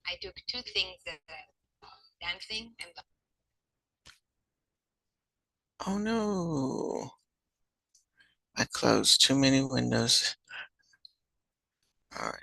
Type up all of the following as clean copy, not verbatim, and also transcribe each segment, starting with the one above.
I took two things that dancing and Oh no. I closed too many windows. All right.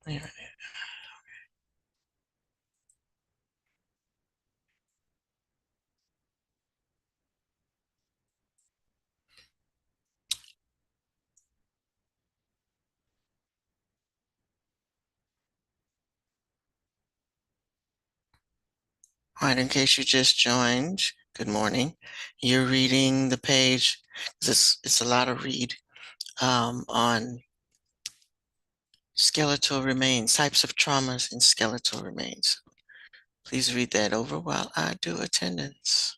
There. All right, in case you just joined, good morning. You're reading the page. It's a lot of read on skeletal remains, types of traumas in skeletal remains. Please read that over while I do attendance.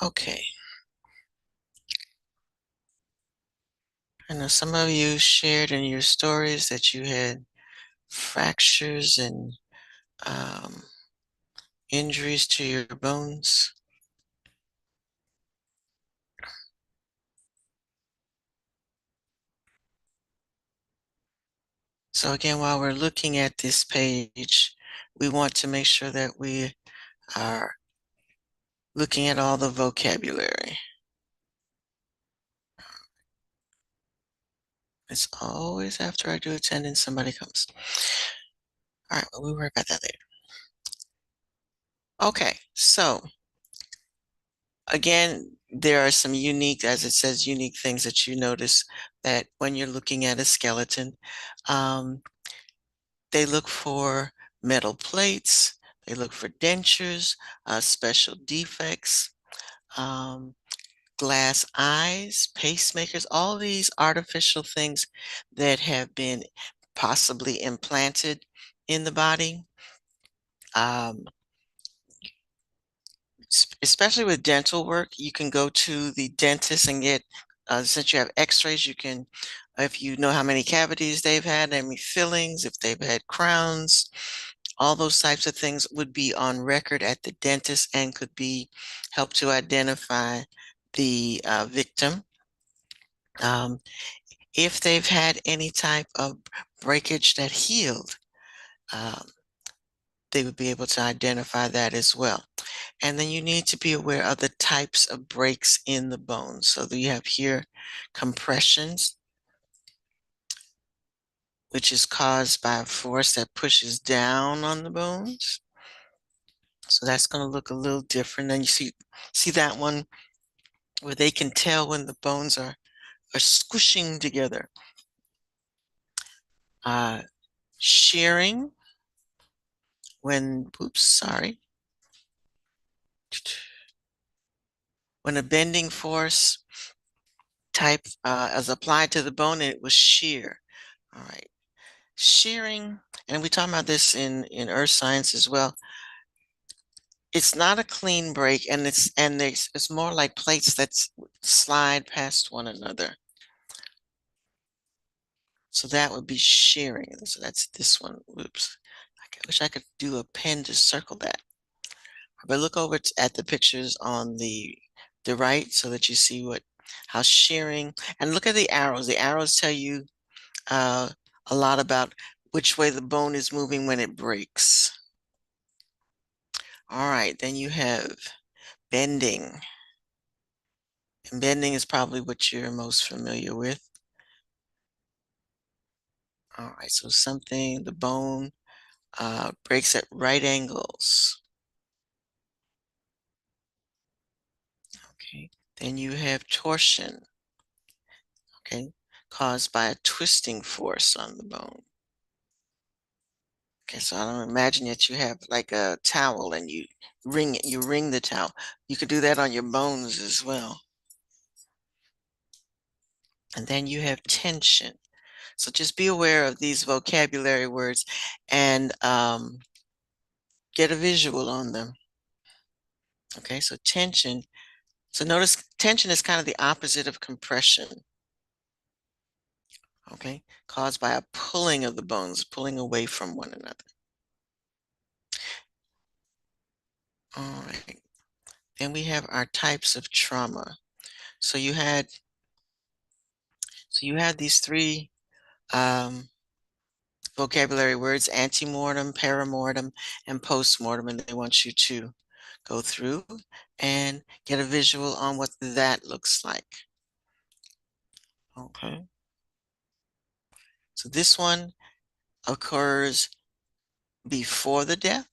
Okay. I know some of you shared in your stories that you had fractures and um, injuries to your bones. So again, while we're looking at this page, we want to make sure that we are looking at all the vocabulary. It's always after I do attendance, somebody comes. All right, we'll worry about that later. Okay, so again, there are some unique, as it says, unique things that you notice that when you're looking at a skeleton, um, they look for metal plates, they look for dentures, special defects, um, glass eyes, pacemakers, all these artificial things that have been possibly implanted in the body. Um, Especially with dental work, you can go to the dentist and get, since you have x-rays, you can, if you know how many cavities they've had, how many fillings, if they've had crowns, all those types of things would be on record at the dentist and could be help to identify the victim. Um, if they've had any type of breakage that healed, um, they would be able to identify that as well. And then you need to be aware of the types of breaks in the bones. So you have here compressions, which is caused by a force that pushes down on the bones. So that's going to look a little different. Then you see that one where they can tell when the bones are squishing together. Uh, Shearing, when, oops, sorry. When a bending force type is applied to the bone, it was shear. All right. Shearing, and we talk about this in earth science as well. It's not a clean break, and it's more like plates that slide past one another. So that would be shearing. So that's this one. Oops. I wish I could do a pen to circle that. But look over at the pictures on the right so that you see how shearing, and look at the arrows. The arrows tell you uh, a lot about which way the bone is moving when it breaks. All right, then you have bending. And bending is probably what you're most familiar with. All right, so the bone breaks at right angles. Okay, then you have torsion, okay, caused by a twisting force on the bone. Okay, so I don't imagine that you have like a towel and you wring the towel. You could do that on your bones as well. And then you have tension. So just be aware of these vocabulary words and get a visual on them. Okay, so tension. So notice tension is kind of the opposite of compression. Okay, caused by a pulling of the bones, pulling away from one another. All right. Then we have our types of trauma. So you had these three vocabulary words: antemortem, perimortem, and postmortem, and they want you to go through and get a visual on what that looks like. Okay. So this one occurs before the death,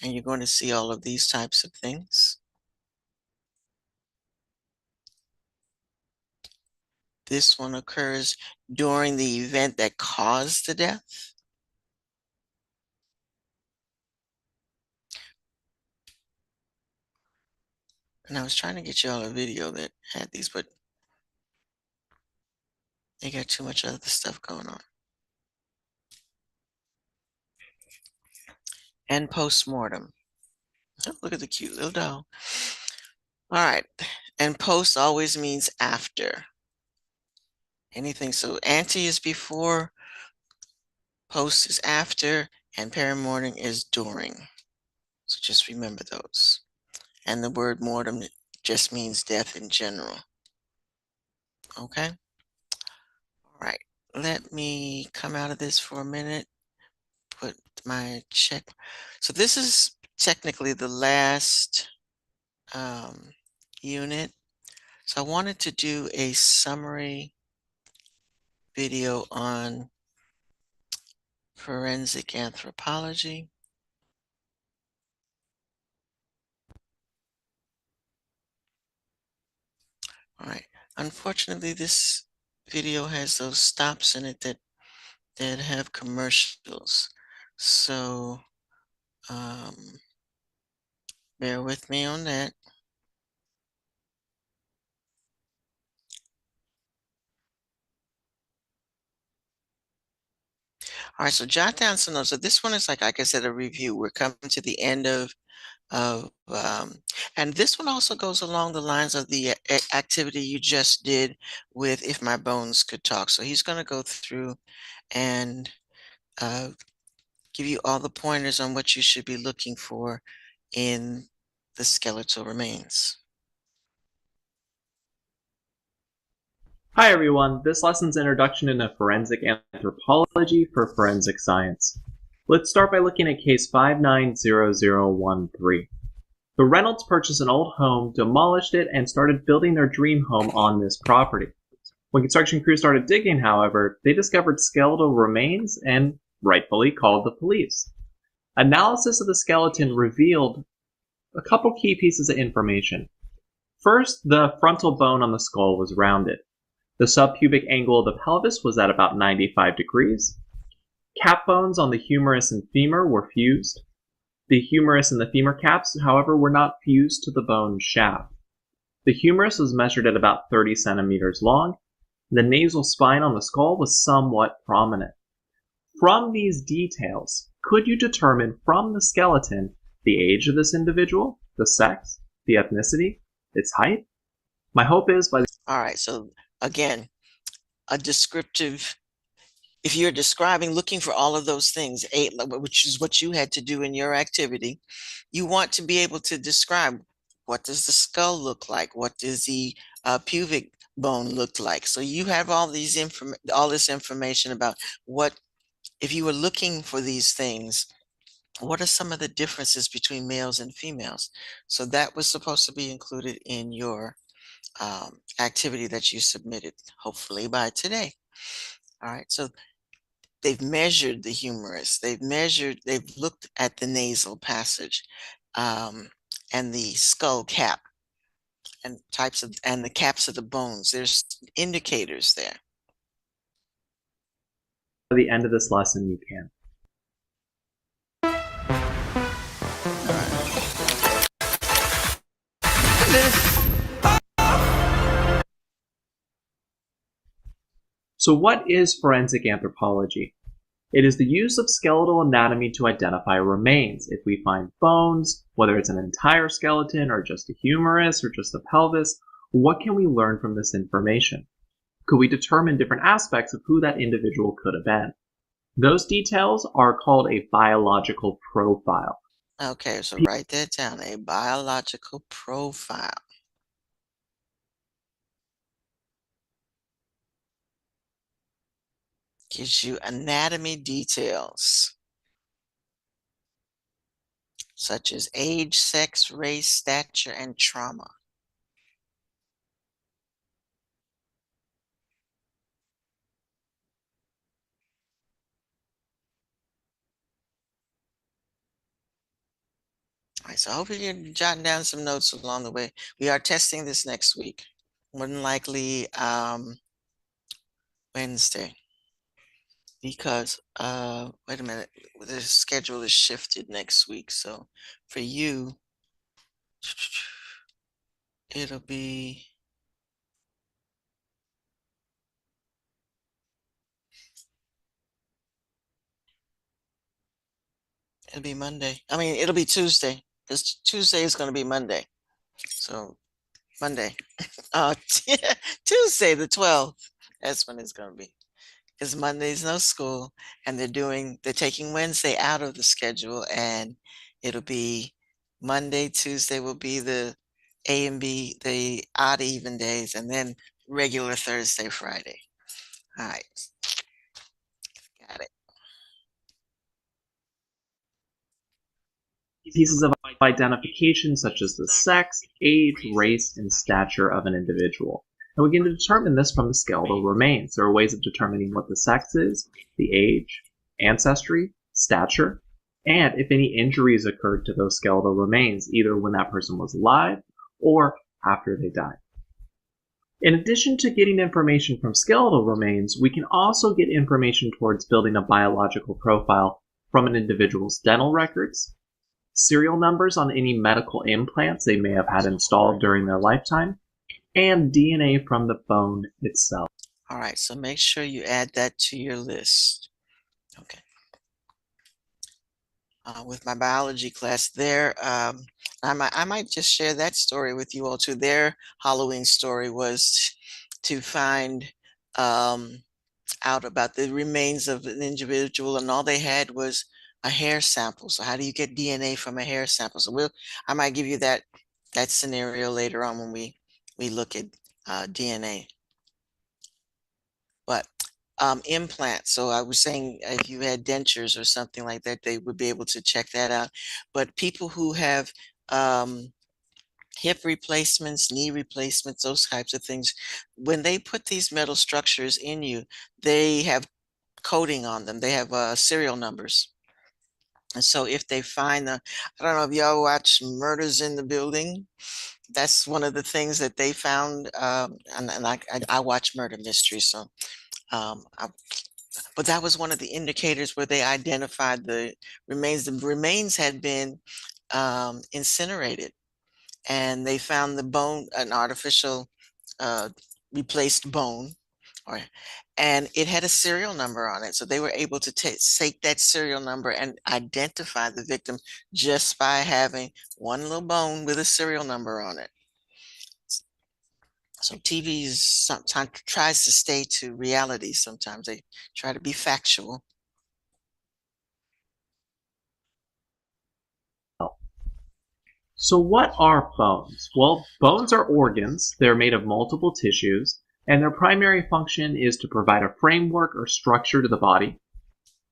and you're going to see all of these types of things. This one occurs during the event that caused the death. And I was trying to get you all a video that had these, but they got too much other stuff going on. And postmortem. Oh, look at the cute little dog. All right. And post always means after anything. So ante is before, post is after, and perimortem is during. So just remember those. And the word mortem just means death in general. Okay. All right. Let me come out of this for a minute. Put my check. So this is technically the last unit. So I wanted to do a summary video on forensic anthropology. All right. Unfortunately, this video has those stops in it that have commercials. So bear with me on that. All right, so jot down some notes. So this one is like I said, a review. We're coming to the end of and this one also goes along the lines of the activity you just did with If My Bones Could Talk. So he's going to go through and uh, give you all the pointers on what you should be looking for in the skeletal remains. Hi everyone, this lesson's introduction into forensic anthropology for forensic science. Let's start by looking at case 590013. The Reynolds purchased an old home, demolished it, and started building their dream home on this property. When construction crews started digging, however, they discovered skeletal remains and rightfully called the police. Analysis of the skeleton revealed a couple key pieces of information. First, the frontal bone on the skull was rounded. The subpubic angle of the pelvis was at about 95 degrees. Cap bones on the humerus and femur were fused. The humerus and the femur caps, however, were not fused to the bone shaft. The humerus was measured at about 30 centimeters long. The nasal spine on the skull was somewhat prominent. From these details, could you determine from the skeleton the age of this individual, the sex, the ethnicity, its height? My hope is by All right, so again, a descriptive, if you're describing, looking for all of those things, which is what you had to do in your activity, you want to be able to describe what does the skull look like? What does the pubic bone look like? So you have all this information about what, if you were looking for these things, what are some of the differences between males and females? So that was supposed to be included in your activity that you submitted, hopefully by today. All right, so they've measured the humerus, they've looked at the nasal passage, and the skull cap and and the caps of the bones. There's indicators there. the end of this lesson you can. So what is forensic anthropology? It is the use of skeletal anatomy to identify remains. If we find bones, whether it's an entire skeleton or just a humerus or just a pelvis, what can we learn from this information? Could we determine different aspects of who that individual could have been? Those details are called a biological profile. Okay, so write that down, a biological profile. Gives you anatomy details such as age, sex, race, stature, and trauma. All right, so hopefully you're jotting down some notes along the way. We are testing this next week, more than likely Wednesday, because wait a minute, the schedule is shifted next week. So for you, it'll be Monday. I mean, it'll be Tuesday. This Tuesday is going to be Monday. So Monday, Tuesday the 12th. That's when it's going to be. Because Monday's no school, and they're taking Wednesday out of the schedule, and it'll be Monday, Tuesday will be the A and B, the odd even days, and then regular Thursday, Friday. All right, got it. Pieces of identification such as the sex, age, race, and stature of an individual. And we can determine this from the skeletal remains. There are ways of determining what the sex is, the age, ancestry, stature, and if any injuries occurred to those skeletal remains, either when that person was alive or after they died. In addition to getting information from skeletal remains, we can also get information towards building a biological profile from an individual's dental records, serial numbers on any medical implants they may have had installed during their lifetime, and DNA from the bone itself. All right, so make sure you add that to your list. Okay. With my biology class there, I might just share that story with you all too. Their Halloween story was to find out about the remains of an individual, and all they had was a hair sample. So how do you get DNA from a hair sample? So I might give you that scenario later on when we look at DNA. But implants. So I was saying if you had dentures or something like that, they would be able to check that out. But people who have hip replacements, knee replacements, those types of things, when they put these metal structures in you, they have coating on them. They have serial numbers. And so if they find I don't know if y'all watch Murders in the Building. That's one of the things that they found. And I watch murder mysteries, so but that was one of the indicators where they identified the remains. The remains had been incinerated, and they found the bone, an artificial replaced bone, and it had a serial number on it. So they were able to take that serial number and identify the victim just by having one little bone with a serial number on it. So TV sometimes tries to stay to reality. Sometimes they try to be factual. So what are bones? Well, bones are organs. They're made of multiple tissues, and their primary function is to provide a framework or structure to the body.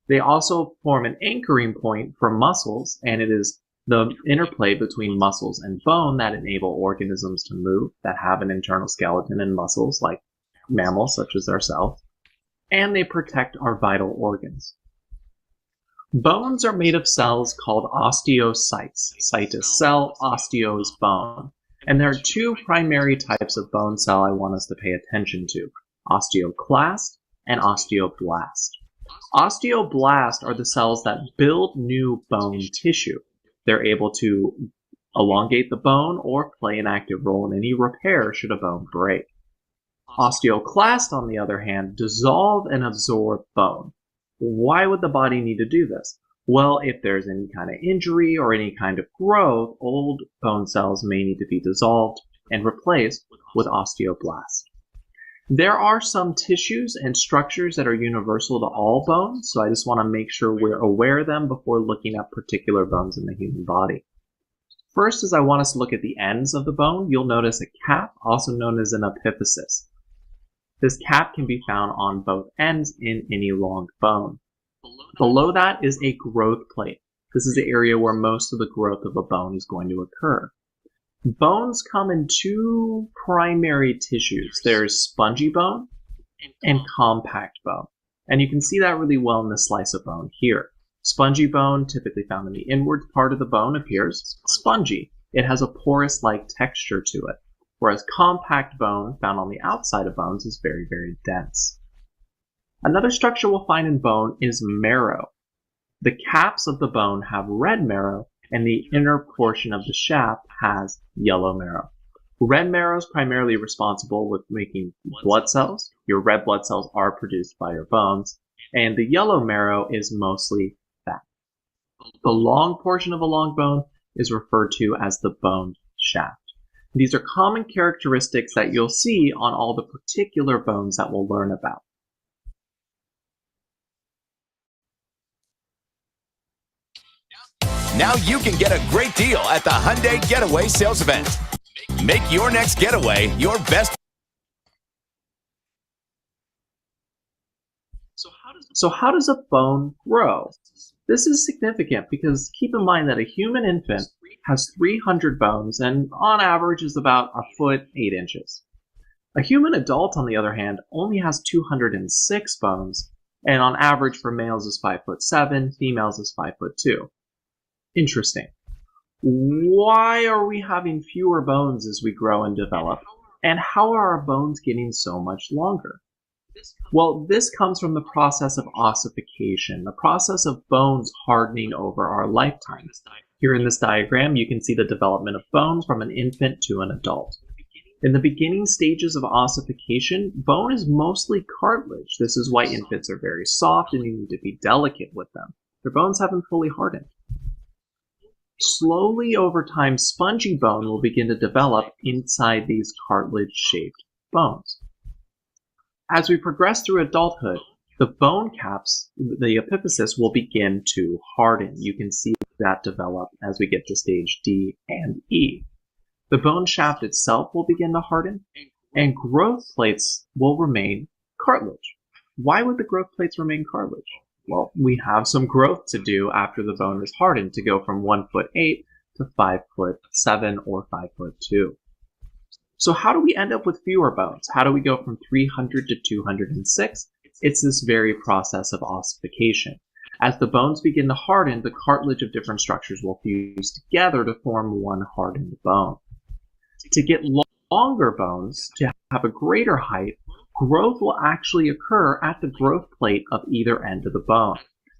They also form an anchoring point for muscles, and it is the interplay between muscles and bone that enable organisms to move that have an internal skeleton and muscles like mammals such as ourselves, and they protect our vital organs. Bones are made of cells called osteocytes. Cyte is cell, osteo is bone. And there are two primary types of bone cell I want us to pay attention to: osteoclast and osteoblast. Osteoblast are the cells that build new bone tissue. They're able to elongate the bone or play an active role in any repair should a bone break. Osteoclast, on the other hand, dissolve and absorb bone. Why would the body need to do this? Well, if there's any kind of injury or any kind of growth, old bone cells may need to be dissolved and replaced with osteoblast. There are some tissues and structures that are universal to all bones, so I just want to make sure we're aware of them before looking at particular bones in the human body. First is I want us to look at the ends of the bone. You'll notice a cap, also known as an epiphysis. This cap can be found on both ends in any long bone. Below that is a growth plate. This is the area where most of the growth of a bone is going to occur. Bones come in two primary tissues. There's spongy bone and compact bone. And you can see that really well in this slice of bone here. Spongy bone, typically found in the inward part of the bone, appears spongy. It has a porous-like texture to it. Whereas compact bone, found on the outside of bones, is very, very dense. Another structure we'll find in bone is marrow. The caps of the bone have red marrow, and the inner portion of the shaft has yellow marrow. Red marrow is primarily responsible with making blood cells. Your red blood cells are produced by your bones, and the yellow marrow is mostly fat. The long portion of a long bone is referred to as the bone shaft. These are common characteristics that you'll see on all the particular bones that we'll learn about. Now you can get a great deal at the Hyundai Getaway Sales Event. Make your next getaway your best. So how does a bone grow? This is significant because keep in mind that a human infant has 300 bones and on average is about 1 foot 8 inches. A human adult, on the other hand, only has 206 bones, and on average for males is 5'7", females is 5'2". Interesting. Why are we having fewer bones as we grow and develop? And how are our bones getting so much longer? Well, this comes from the process of ossification, the process of bones hardening over our lifetimes. Here in this diagram, you can see the development of bones from an infant to an adult. In the beginning stages of ossification, bone is mostly cartilage. This is why infants are very soft and you need to be delicate with them. Their bones haven't fully hardened. Slowly over time, spongy bone will begin to develop inside these cartilage-shaped bones. As we progress through adulthood, the bone caps, the epiphysis, will begin to harden. You can see that develop as we get to stage D and E. The bone shaft itself will begin to harden, and growth plates will remain cartilage. Why would the growth plates remain cartilage? Well, we have some growth to do after the bone is hardened to go from 1 foot 8 to 5'7" or 5'2". So how do we end up with fewer bones? How do we go from 300 to 206? It's this very process of ossification. As the bones begin to harden, the cartilage of different structures will fuse together to form one hardened bone. To get longer bones, to have a greater height, growth will actually occur at the growth plate of either end of the bone.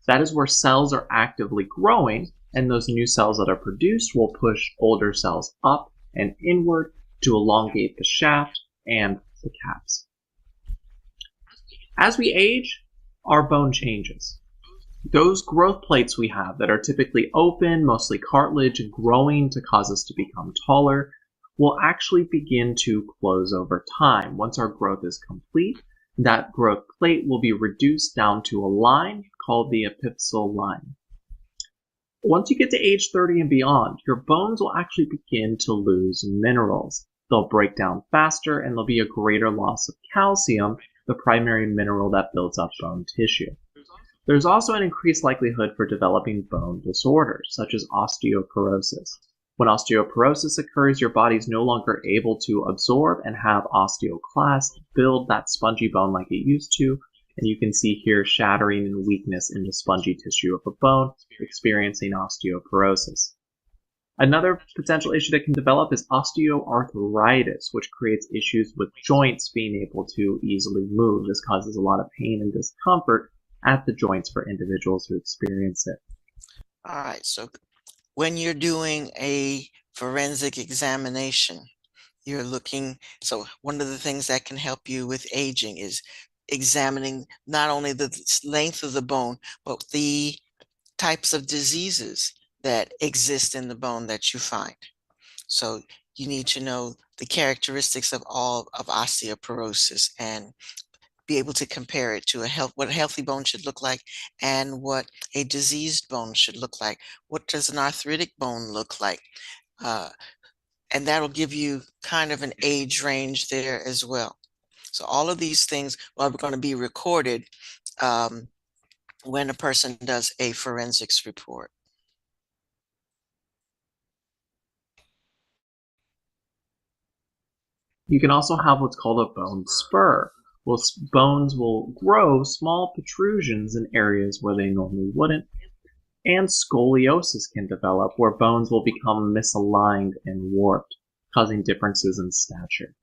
That is where cells are actively growing, and those new cells that are produced will push older cells up and inward to elongate the shaft and the caps. As we age, our bone changes. Those growth plates we have that are typically open, mostly cartilage, and growing to cause us to become taller, will actually begin to close over time. Once our growth is complete, that growth plate will be reduced down to a line called the epiphyseal line. Once you get to age 30 and beyond, your bones will actually begin to lose minerals. They'll break down faster and there'll be a greater loss of calcium, the primary mineral that builds up bone tissue. There's also an increased likelihood for developing bone disorders, such as osteoporosis. When osteoporosis occurs, your body's no longer able to absorb and have osteoclast build that spongy bone like it used to, and you can see here shattering and weakness in the spongy tissue of a bone, experiencing osteoporosis. Another potential issue that can develop is osteoarthritis, which creates issues with joints being able to easily move. This causes a lot of pain and discomfort at the joints for individuals who experience it. All right, so when you're doing a forensic examination, you're looking, so one of the things that can help you with aging is examining not only the length of the bone, but the types of diseases that exist in the bone that you find. So you need to know the characteristics of all of osteoporosis and be able to compare it to what a healthy bone should look like and what a diseased bone should look like. What does an arthritic bone look like? And that'll give you kind of an age range there as well. So all of these things are going to be recorded when a person does a forensics report. You can also have what's called a bone spur. Well, bones will grow small protrusions in areas where they normally wouldn't, and scoliosis can develop where bones will become misaligned and warped, causing differences in stature.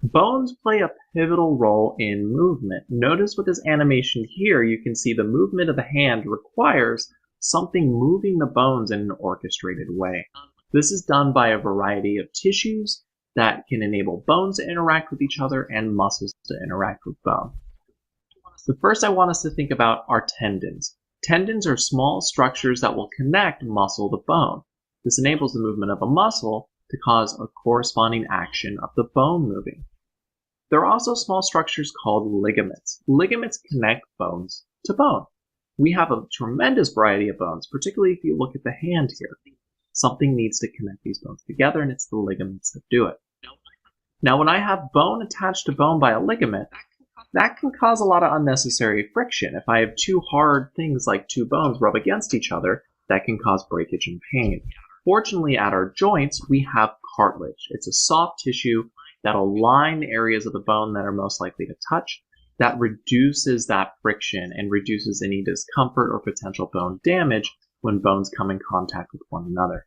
Bones play a pivotal role in movement. Notice with this animation here, you can see the movement of the hand requires something moving the bones in an orchestrated way. This is done by a variety of tissues that can enable bones to interact with each other and muscles to interact with bone. The first I want us to think about are tendons. Tendons are small structures that will connect muscle to bone. This enables the movement of a muscle to cause a corresponding action of the bone moving. There are also small structures called ligaments. Ligaments connect bones to bone. We have a tremendous variety of bones, particularly if you look at the hand here. Something needs to connect these bones together, and it's the ligaments that do it. Now, when I have bone attached to bone by a ligament, that can cause a lot of unnecessary friction. If I have two hard things like two bones rub against each other, that can cause breakage and pain. Fortunately, at our joints, we have cartilage. It's a soft tissue that'll line the areas of the bone that are most likely to touch. That reduces that friction and reduces any discomfort or potential bone damage when bones come in contact with one another.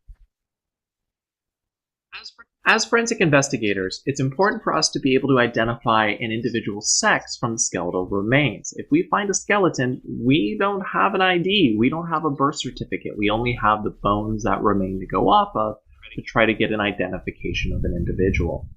As forensic investigators, it's important for us to be able to identify an individual's sex from the skeletal remains. If we find a skeleton, we don't have an ID, we don't have a birth certificate, we only have the bones that remain to go off of to try to get an identification of an individual.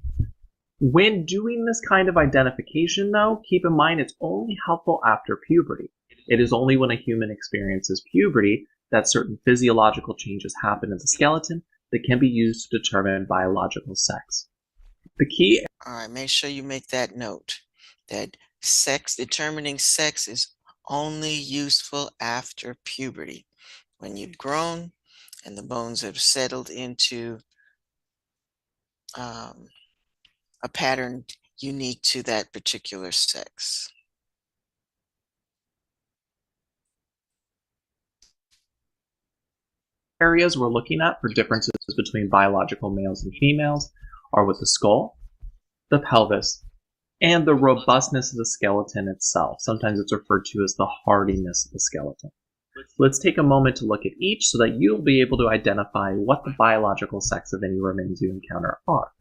When doing this kind of identification, though, keep in mind it's only helpful after puberty. It is only when a human experiences puberty that certain physiological changes happen in the skeleton that can be used to determine biological sex. The key... All right, make sure you make that note, that determining sex is only useful after puberty, when you've grown and the bones have settled into a pattern unique to that particular sex. Areas we're looking at for differences between biological males and females are with the skull, the pelvis, and the robustness of the skeleton itself. Sometimes it's referred to as the hardiness of the skeleton. Let's take a moment to look at each so that you'll be able to identify what the biological sex of any remains you encounter are.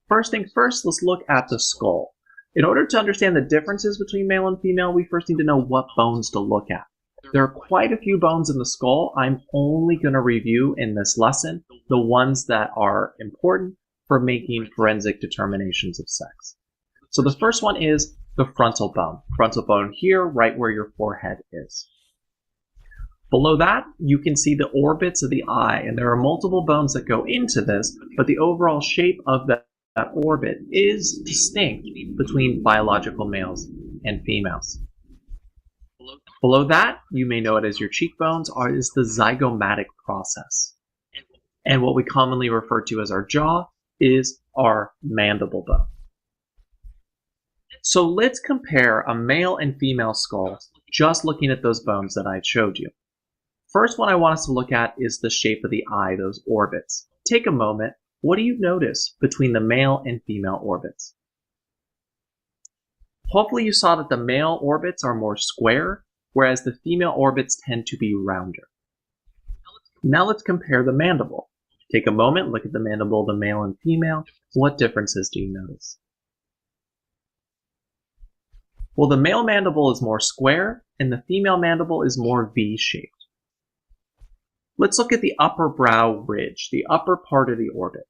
First things first, let's look at the skull. In order to understand the differences between male and female, we first need to know what bones to look at. There are quite a few bones in the skull. I'm only going to review in this lesson the ones that are important for making forensic determinations of sex. So the first one is the frontal bone. Frontal bone here, right where your forehead is. Below that, you can see the orbits of the eye, and there are multiple bones that go into this, but the overall shape of that orbit is distinct between biological males and females. Below that, you may know it as your cheekbones, is the zygomatic process. And what we commonly refer to as our jaw is our mandible bone. So let's compare a male and female skull just looking at those bones that I showed you. First one I want us to look at is the shape of the eye, those orbits. Take a moment. What do you notice between the male and female orbits? Hopefully you saw that the male orbits are more square, whereas the female orbits tend to be rounder. Now let's compare the mandible. Take a moment, look at the mandible, the male and female. What differences do you notice? Well, the male mandible is more square, and the female mandible is more V-shaped. Let's look at the upper brow ridge, the upper part of the orbit.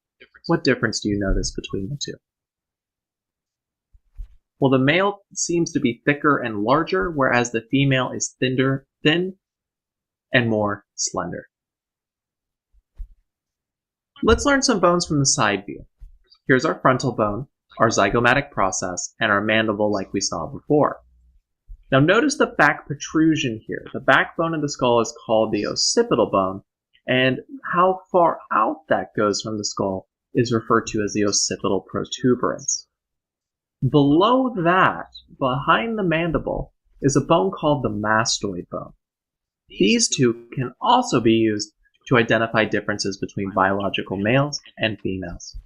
What difference do you notice between the two? Well, the male seems to be thicker and larger, whereas the female is thin, and more slender. Let's learn some bones from the side view. Here's our frontal bone, our zygomatic process, and our mandible like we saw before. Now notice the back protrusion here. The backbone of the skull is called the occipital bone, and how far out that goes from the skull is referred to as the occipital protuberance. Below that, behind the mandible, is a bone called the mastoid bone. These two can also be used to identify differences between biological males and females.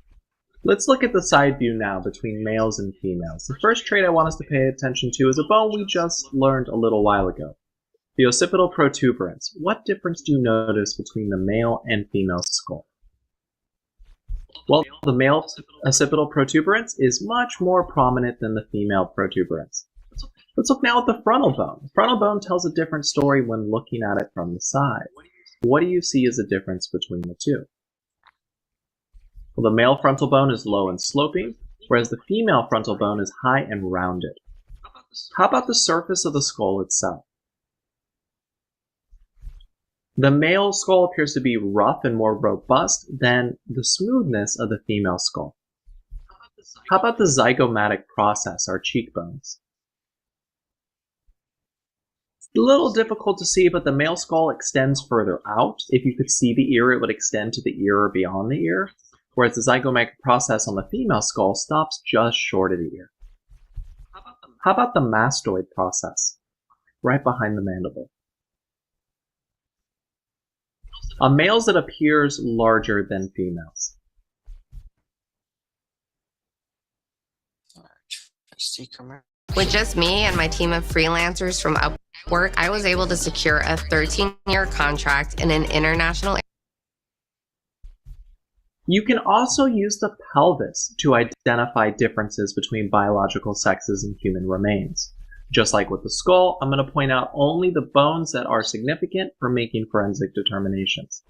Let's look at the side view now between males and females. The first trait I want us to pay attention to is a bone we just learned a little while ago, the occipital protuberance. What difference do you notice between the male and female skull? Well, the male occipital protuberance is much more prominent than the female protuberance. Let's look now at the frontal bone. The frontal bone tells a different story when looking at it from the side. What do you see as a difference between the two? Well, the male frontal bone is low and sloping, whereas the female frontal bone is high and rounded. How about the surface of the skull itself? The male skull appears to be rough and more robust than the smoothness of the female skull. How about the zygomatic process, our cheekbones? It's a little difficult to see, but the male skull extends further out. If you could see the ear, it would extend to the ear or beyond the ear, whereas the zygomatic process on the female skull stops just short of the ear. How about the mastoid process, right behind the mandible? On males, it appears larger than females. With just me and my team of freelancers from Upwork, I was able to secure a 13-year contract in an international. You can also use the pelvis to identify differences between biological sexes and human remains. Just like with the skull, I'm going to point out only the bones that are significant for making forensic determinations.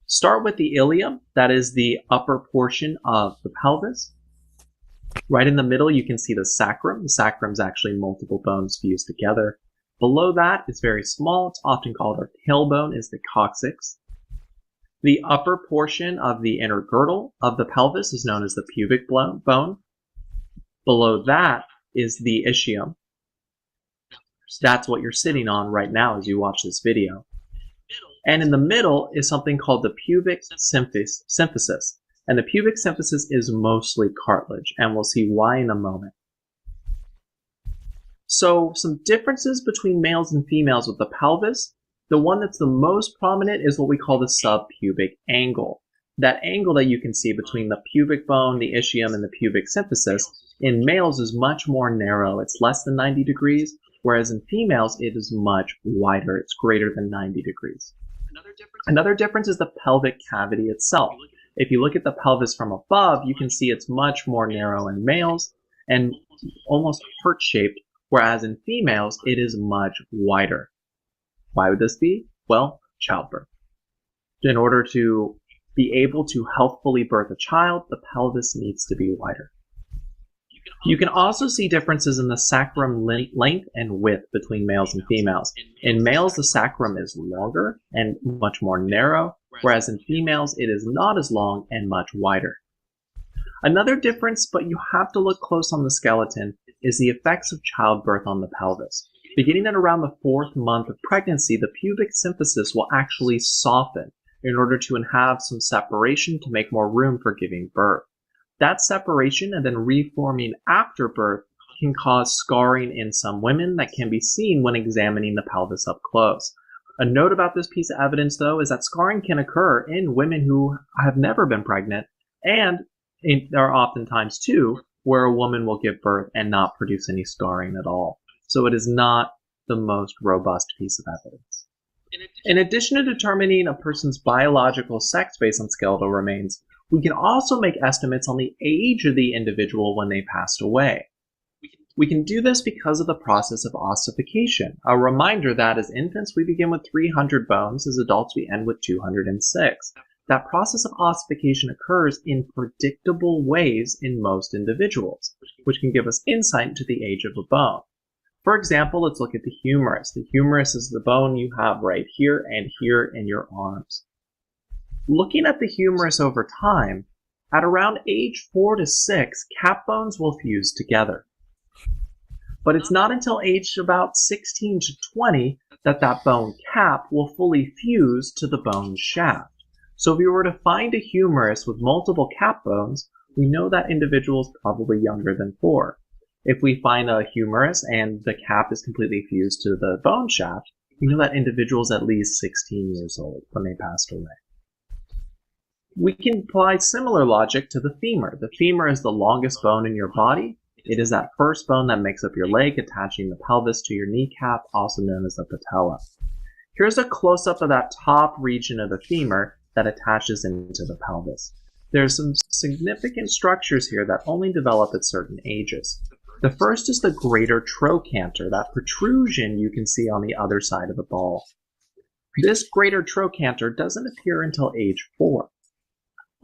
Start with the ilium, that is the upper portion of the pelvis. Right in the middle, you can see the sacrum. The sacrum is actually multiple bones fused together. Below that is very small. It's often called our tailbone, is the coccyx. The upper portion of the inner girdle of the pelvis is known as the pubic bone. Below that is the ischium. That's what you're sitting on right now as you watch this video. And in the middle is something called the pubic symphysis. And the pubic symphysis is mostly cartilage, and we'll see why in a moment. So some differences between males and females with the pelvis. The one that's the most prominent is what we call the subpubic angle. That angle that you can see between the pubic bone, the ischium, and the pubic symphysis in males is much more narrow. It's less than 90 degrees, whereas in females it is much wider. It's greater than 90 degrees. Another difference is the pelvic cavity itself. If you look at the pelvis from above, you can see it's much more narrow in males and almost heart-shaped, whereas in females it is much wider. Why would this be? Well, childbirth. In order to be able to healthfully birth a child, the pelvis needs to be wider. You can also see differences in the sacrum length and width between males and females. In males, the sacrum is longer and much more narrow, whereas in females, it is not as long and much wider. Another difference, but you have to look close on the skeleton, is the effects of childbirth on the pelvis. Beginning at around the 4th month of pregnancy, the pubic symphysis will actually soften in order to have some separation to make more room for giving birth. That separation and then reforming after birth can cause scarring in some women that can be seen when examining the pelvis up close. A note about this piece of evidence, though, is that scarring can occur in women who have never been pregnant, and there are oftentimes, too, where a woman will give birth and not produce any scarring at all. So it is not the most robust piece of evidence. In addition to determining a person's biological sex based on skeletal remains, we can also make estimates on the age of the individual when they passed away. We can do this because of the process of ossification. A reminder that as infants we begin with 300 bones, as adults we end with 206. That process of ossification occurs in predictable ways in most individuals, which can give us insight into the age of a bone. For example, let's look at the humerus. The humerus is the bone you have right here and here in your arms. Looking at the humerus over time, at around age 4 to 6, cap bones will fuse together. But it's not until age about 16 to 20 that that bone cap will fully fuse to the bone shaft. So if we were to find a humerus with multiple cap bones, we know that individual is probably younger than 4. If we find a humerus and the cap is completely fused to the bone shaft, we know that individual is at least 16 years old when they passed away. We can apply similar logic to the femur. The femur is the longest bone in your body. It is that first bone that makes up your leg, attaching the pelvis to your kneecap, also known as the patella. Here's a close-up of that top region of the femur that attaches into the pelvis. There are some significant structures here that only develop at certain ages. The first is the greater trochanter, that protrusion you can see on the other side of the ball. This greater trochanter doesn't appear until age 4.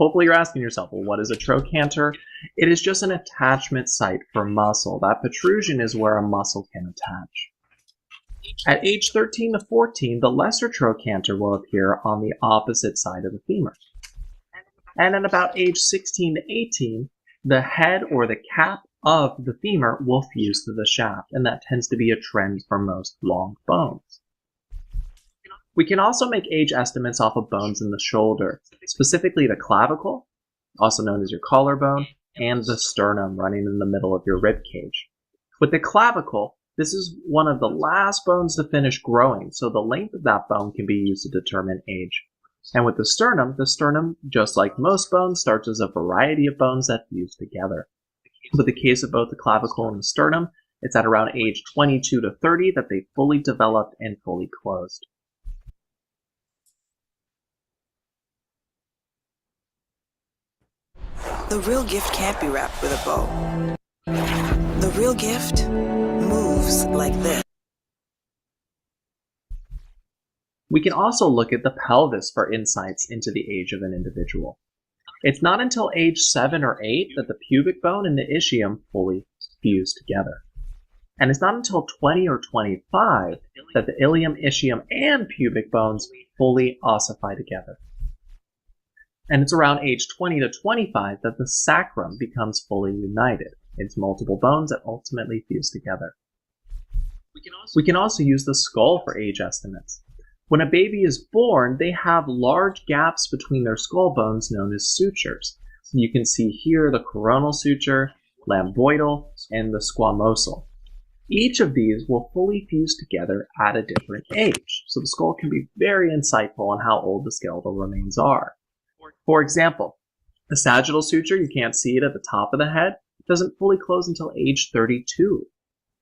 Hopefully you're asking yourself, well, what is a trochanter? It is just an attachment site for muscle. That protrusion is where a muscle can attach. At age 13 to 14, the lesser trochanter will appear on the opposite side of the femur. And at about age 16 to 18, the head or the cap of the femur will fuse to the shaft, and that tends to be a trend for most long bones. We can also make age estimates off of bones in the shoulder, specifically the clavicle, also known as your collarbone, and the sternum running in the middle of your rib cage. With the clavicle, this is one of the last bones to finish growing, so the length of that bone can be used to determine age. And with the sternum, just like most bones, starts as a variety of bones that fuse together. With the case of both the clavicle and the sternum, it's at around age 22 to 30 that they fully developed and fully closed. The real gift can't be wrapped with a bow. The real gift moves like this. We can also look at the pelvis for insights into the age of an individual. It's not until age 7 or 8 that the pubic bone and the ischium fully fuse together. And it's not until 20 or 25 that the ilium, ischium, and pubic bones fully ossify together. And it's around age 20 to 25 that the sacrum becomes fully united. It's multiple bones that ultimately fuse together. We can also use the skull for age estimates. When a baby is born, they have large gaps between their skull bones known as sutures. You can see here the coronal suture, lambdoidal, and the squamosal. Each of these will fully fuse together at a different age, so the skull can be very insightful on how old the skeletal remains are. For example, the sagittal suture, you can't see it at the top of the head, doesn't fully close until age 32.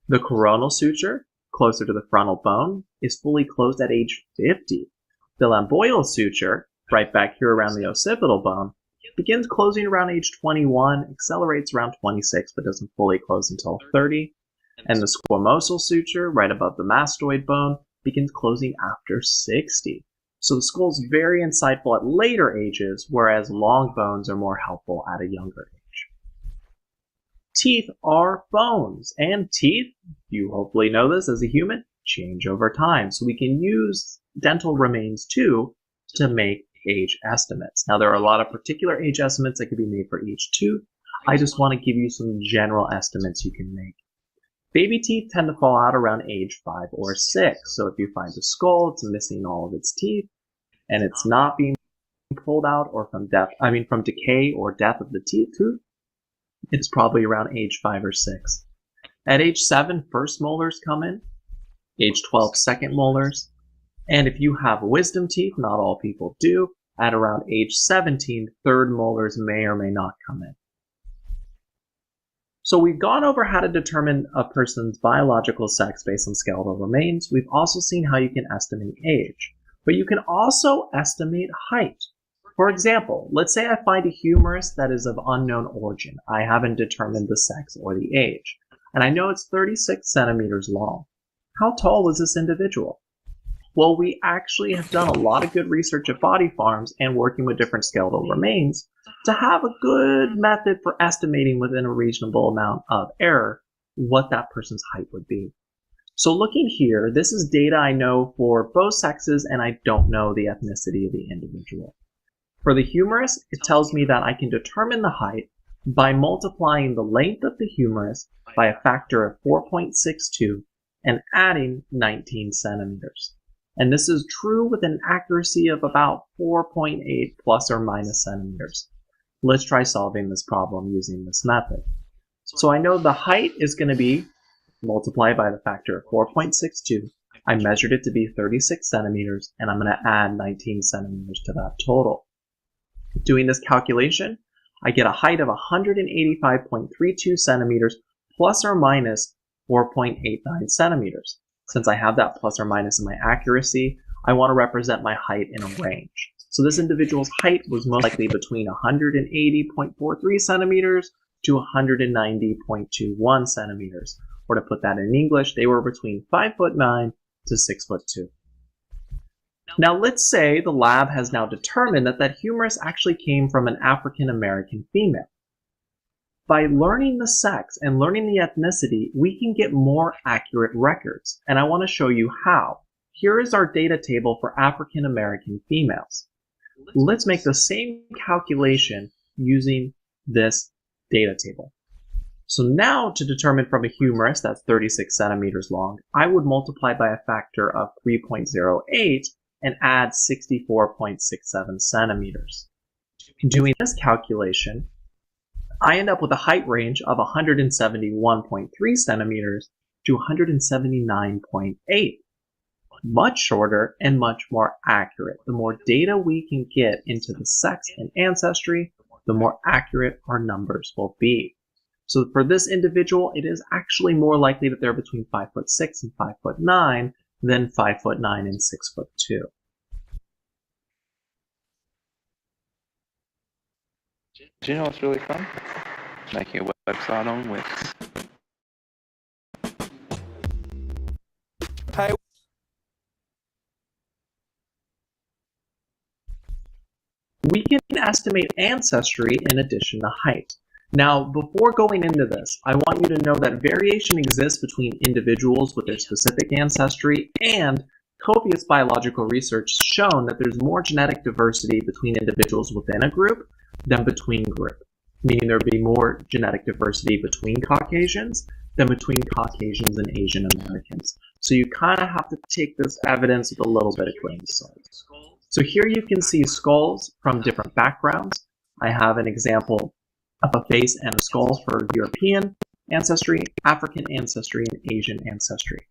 The coronal suture, closer to the frontal bone, is fully closed at age 50. The lambdoidal suture, right back here around the occipital bone, begins closing around age 21, accelerates around 26, but doesn't fully close until 30. And the squamosal suture, right above the mastoid bone, begins closing after 60. So the skull is very insightful at later ages, whereas long bones are more helpful at a younger age. Teeth are bones, and teeth, you hopefully know this as a human, change over time. So we can use dental remains too to make age estimates. Now there are a lot of particular age estimates that can be made for each tooth. I just want to give you some general estimates you can make. Baby teeth tend to fall out around age 5 or 6. So if you find a skull, it's missing all of its teeth, and it's not being pulled out or from decay or death of the tooth, it's probably around age 5 or 6. At age 7, first molars come in. Age 12, second molars. And if you have wisdom teeth, not all people do, at around age 17, third molars may or may not come in. So we've gone over how to determine a person's biological sex based on skeletal remains. We've also seen how you can estimate age. But you can also estimate height. For example, let's say I find a humerus that is of unknown origin. I haven't determined the sex or the age. And I know it's 36 centimeters long. How tall was this individual? Well, we actually have done a lot of good research at Body Farms and working with different skeletal remains to have a good method for estimating within a reasonable amount of error what that person's height would be. So looking here, this is data I know for both sexes, and I don't know the ethnicity of the individual. For the humerus, it tells me that I can determine the height by multiplying the length of the humerus by a factor of 4.62 and adding 19 centimeters. And this is true with an accuracy of about 4.8 plus or minus centimeters. Let's try solving this problem using this method. So I know the height is going to be multiplied by the factor of 4.62. I measured it to be 36 centimeters, and I'm going to add 19 centimeters to that total. Doing this calculation, I get a height of 185.32 centimeters plus or minus 4.89 centimeters. Since I have that plus or minus in my accuracy, I want to represent my height in a range. So this individual's height was most likely between 180.43 centimeters to 190.21 centimeters. Or to put that in English, they were between 5'9" to 6'2". Now let's say the lab has now determined that that humerus actually came from an African American female. By learning the sex and learning the ethnicity, we can get more accurate records, and I want to show you how. Here is our data table for African American females. Let's make the same calculation using this data table. So now to determine from a humerus that's 36 centimeters long, I would multiply by a factor of 3.08 and add 64.67 centimeters. Doing this calculation, I end up with a height range of 171.3 centimeters to 179.8. Much shorter and much more accurate. The more data we can get into the sex and ancestry, the more accurate our numbers will be. So for this individual, it is actually more likely that they're between 5'6" and 5'9" than 5'9" and 6'2". Do you know what's really fun? Making a website on Wix. Hey. We can estimate ancestry in addition to height. Now, before going into this, I want you to know that variation exists between individuals with their specific ancestry, and copious biological research has shown that there's more genetic diversity between individuals within a group than between groups, meaning there would be more genetic diversity between Caucasians than between Caucasians and Asian Americans. So you kind of have to take this evidence with a little bit of grain of salt. So here you can see skulls from different backgrounds. I have an example of a face and a skull for European ancestry, African ancestry, and Asian ancestry.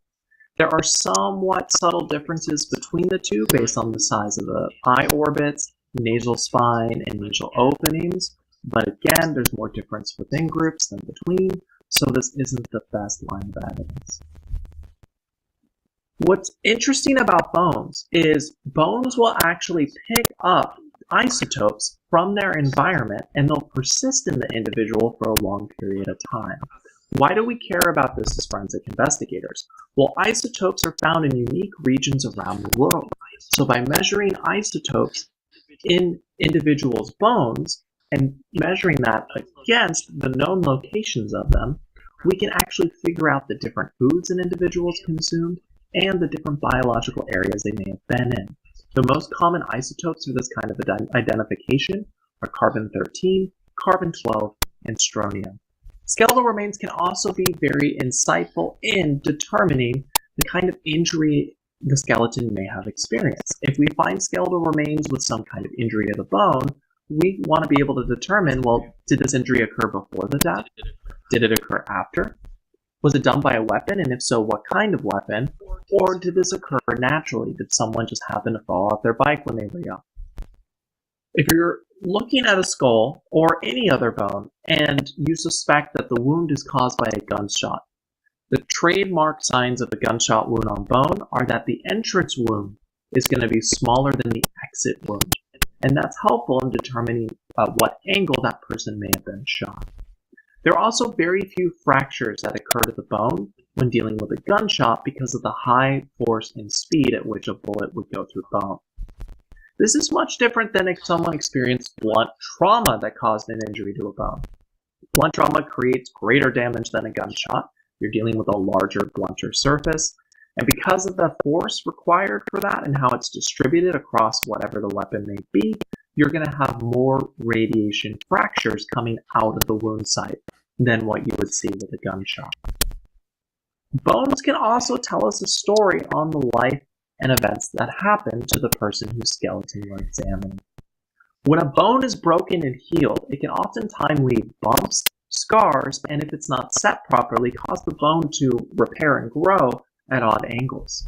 There are somewhat subtle differences between the two based on the size of the eye orbits, nasal spine, and nasal openings, but again, there's more difference within groups than between, so this isn't the best line of evidence. What's interesting about bones is bones will actually pick up isotopes from their environment and they'll persist in the individual for a long period of time. Why do we care about this as forensic investigators? Well, isotopes are found in unique regions around the world. So by measuring isotopes in individuals' bones and measuring that against the known locations of them, we can actually figure out the different foods an individual's consumed and the different biological areas they may have been in. The most common isotopes for this kind of identification are carbon-13, carbon-12, and strontium. Skeletal remains can also be very insightful in determining the kind of injury the skeleton may have experienced. If we find skeletal remains with some kind of injury to the bone, we want to be able to determine, well, did this injury occur before the death? Did it occur after? Was it done by a weapon, and if so, what kind of weapon? Or did this occur naturally? Did someone just happen to fall off their bike when they were young? If you're looking at a skull or any other bone and you suspect that the wound is caused by a gunshot, the trademark signs of a gunshot wound on bone are that the entrance wound is going to be smaller than the exit wound. And that's helpful in determining what angle that person may have been shot. There are also very few fractures that occur to the bone when dealing with a gunshot because of the high force and speed at which a bullet would go through bone. This is much different than if someone experienced blunt trauma that caused an injury to a bone. Blunt trauma creates greater damage than a gunshot. You're dealing with a larger, blunter surface. And because of the force required for that and how it's distributed across whatever the weapon may be, you're going to have more radiation fractures coming out of the wound site than what you would see with a gunshot. Bones can also tell us a story on the life and events that happened to the person whose skeleton we're examining. When a bone is broken and healed, it can oftentimes leave bumps, scars, and if it's not set properly, cause the bone to repair and grow at odd angles.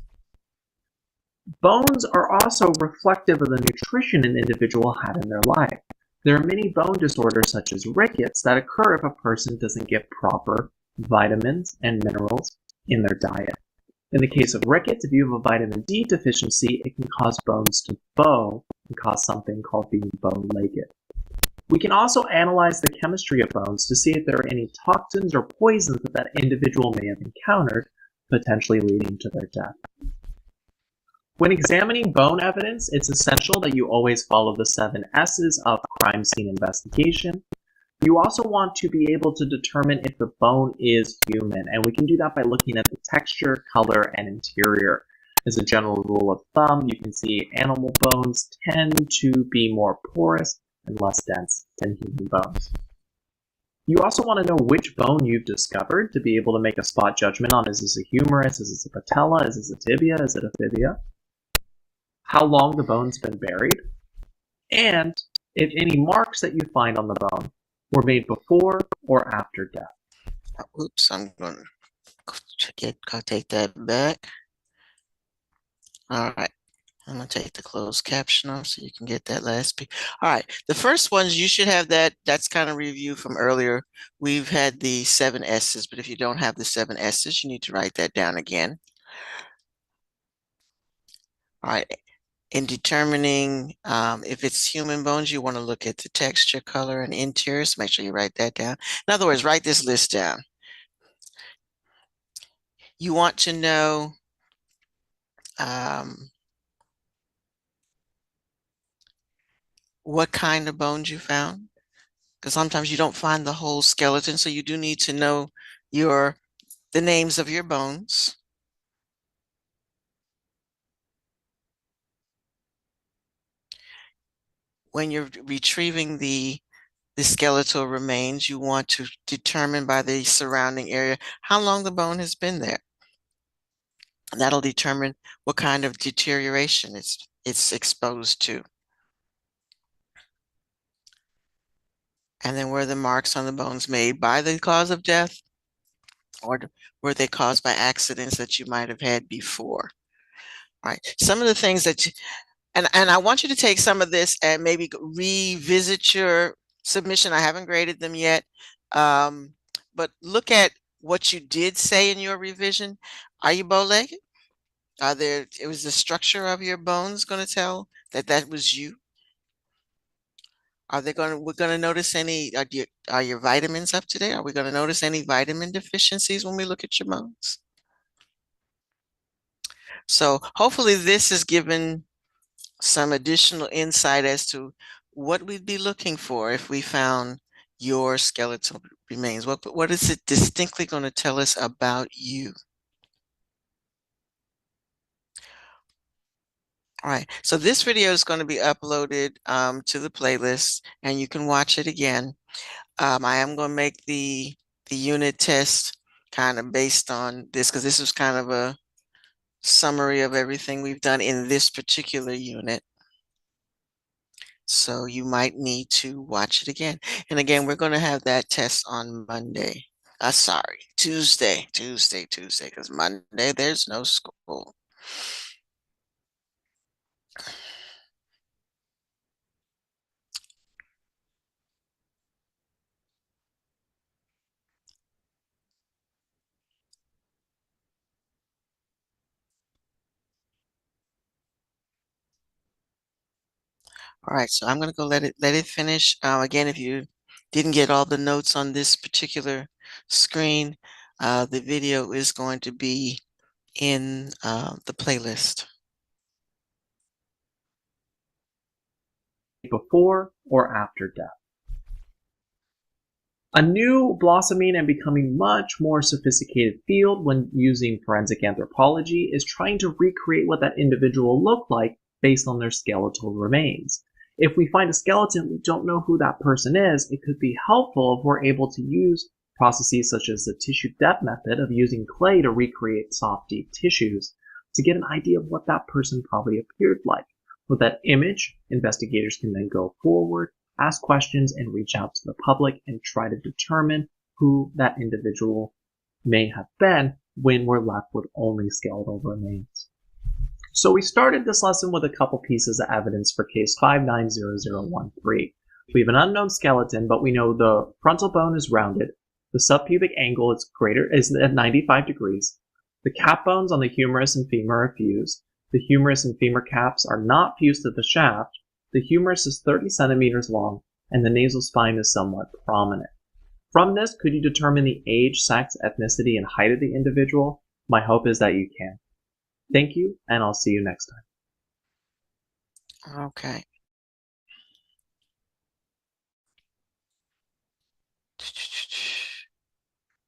Bones are also reflective of the nutrition an individual had in their life. There are many bone disorders such as rickets that occur if a person doesn't get proper vitamins and minerals in their diet. In the case of rickets, if you have a vitamin D deficiency, it can cause bones to bow and cause something called being bow-legged. We can also analyze the chemistry of bones to see if there are any toxins or poisons that that individual may have encountered, potentially leading to their death. When examining bone evidence, it's essential that you always follow the 7 S's of crime scene investigation. You also want to be able to determine if the bone is human, and we can do that by looking at the texture, color, and interior. As a general rule of thumb, you can see animal bones tend to be more porous and less dense than human bones. You also want to know which bone you've discovered to be able to make a spot judgment on, is this a humerus, is this a patella, is this a tibia, is it a fibia? How long the bone's been buried, and if any marks that you find on the bone were made before or after death. Oops, I'm going to take that back. All right. I'm going to take the closed caption off so you can get that last piece. All right. The first ones, you should have that. That's kind of review from earlier. We've had the 7 S's, but if you don't have the 7 S's, you need to write that down again. All right. In determining if it's human bones, you want to look at the texture, color, and interior. So make sure you write that down. In other words, write this list down. You want to know what kind of bones you found, because sometimes you don't find the whole skeleton, so you do need to know the names of your bones. When you're retrieving the skeletal remains, you want to determine by the surrounding area how long the bone has been there. And that'll determine what kind of deterioration it's exposed to. And then were the marks on the bones made by the cause of death, or were they caused by accidents that you might have had before? All right. Some of the things that and I want you to take some of this and maybe revisit your submission. I haven't graded them yet, but look at what you did say in your revision. Are you bow-legged? It was the structure of your bones going to tell that was you? We're going to notice any, are your vitamins up to date? Are we going to notice any vitamin deficiencies when we look at your bones? So hopefully this has given some additional insight as to what we'd be looking for if we found your skeletal remains. What is it distinctly going to tell us about you? All right, so this video is going to be uploaded to the playlist, and you can watch it again. I am going to make the unit test kind of based on this, because this is kind of a summary of everything we've done in this particular unit. So you might need to watch it again. And again, we're going to have that test on Monday. Sorry, Tuesday, because Monday there's no school. All right, so I'm going to go let it finish. Again, if you didn't get all the notes on this particular screen, the video is going to be in the playlist. Before or after death. A new blossoming and becoming much more sophisticated field when using forensic anthropology is trying to recreate what that individual looked like based on their skeletal remains. If we find a skeleton, we don't know who that person is. It could be helpful if we're able to use processes such as the tissue depth method of using clay to recreate soft, deep tissues to get an idea of what that person probably appeared like. With that image, investigators can then go forward, ask questions, and reach out to the public and try to determine who that individual may have been when we're left with only skeletal remains. So we started this lesson with a couple pieces of evidence for case 590013. We have an unknown skeleton, but we know the frontal bone is rounded, the subpubic angle is at 95 degrees, the cap bones on the humerus and femur are fused, the humerus and femur caps are not fused to the shaft, the humerus is 30 centimeters long, and the nasal spine is somewhat prominent. From this, could you determine the age, sex, ethnicity, and height of the individual? My hope is that you can. Thank you, and I'll see you next time. Okay.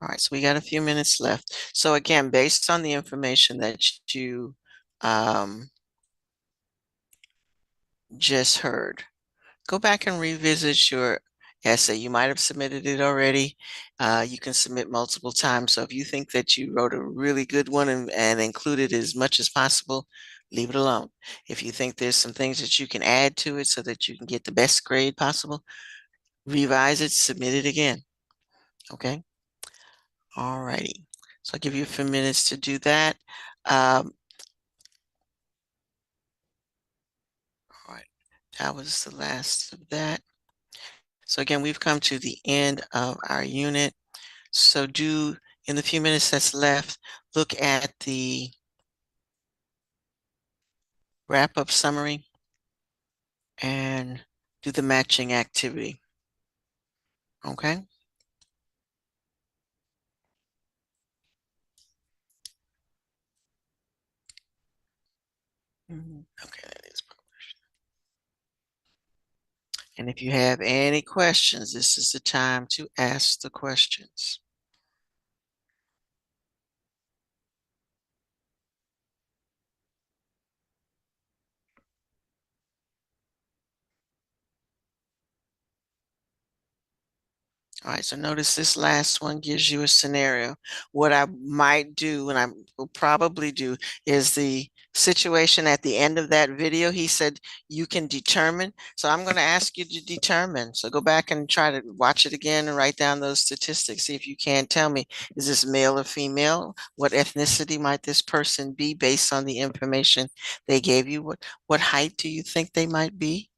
All right, so we got a few minutes left. So again, based on the information that you just heard, go back and revisit your essay. You might have submitted it already. You can submit multiple times. So if you think that you wrote a really good one and included as much as possible, leave it alone. If you think there's some things that you can add to it so that you can get the best grade possible, revise it, submit it again. Okay. All righty. So I'll give you a few minutes to do that. All right. That was the last of that. So again, we've come to the end of our unit. So in the few minutes that's left, look at the wrap-up summary and do the matching activity. Okay? Okay, that is published. And if you have any questions, this is the time to ask the questions. All right, so notice this last one gives you a scenario. What I might do, and I will probably do, is the situation at the end of that video. He said you can determine. So I'm going to ask you to determine. So go back and try to watch it again and write down those statistics. See if you can tell me, is this male or female? What ethnicity might this person be based on the information they gave you? What height do you think they might be?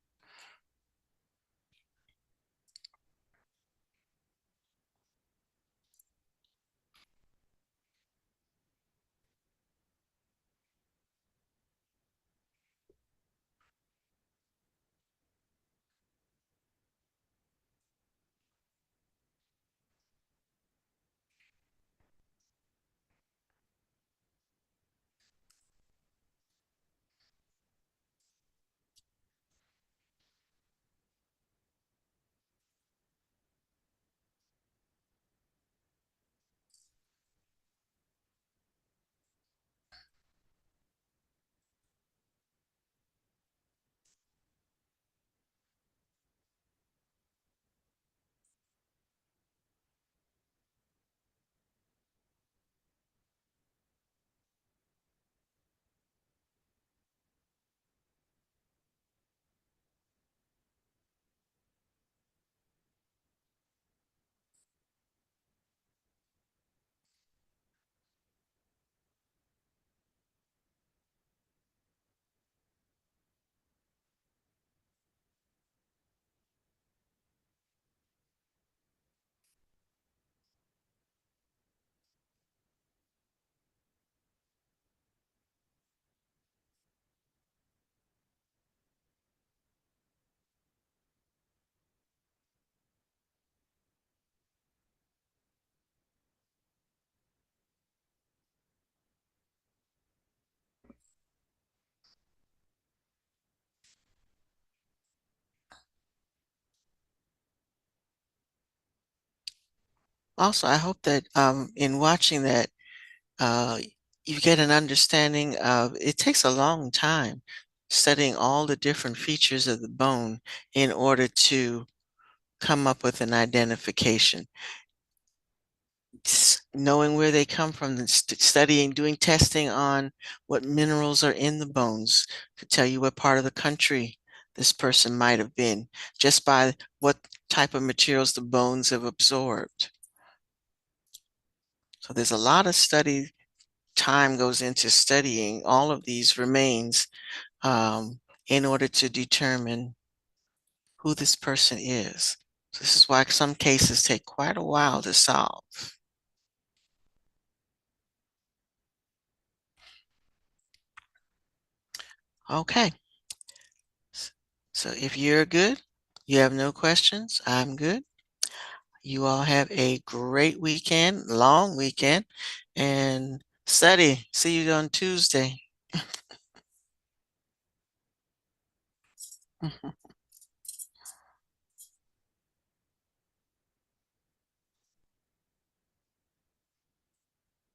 Also, I hope that in watching that, uh, you get an understanding of it takes a long time studying all the different features of the bone in order to come up with an identification. Knowing where they come from, and studying, doing testing on what minerals are in the bones to tell you what part of the country this person might have been, just by what type of materials the bones have absorbed. So there's a lot of study time goes into studying all of these remains in order to determine who this person is. So this is why some cases take quite a while to solve. Okay. So if you're good, you have no questions, I'm good. You all have a great weekend, long weekend, and study. See you on Tuesday.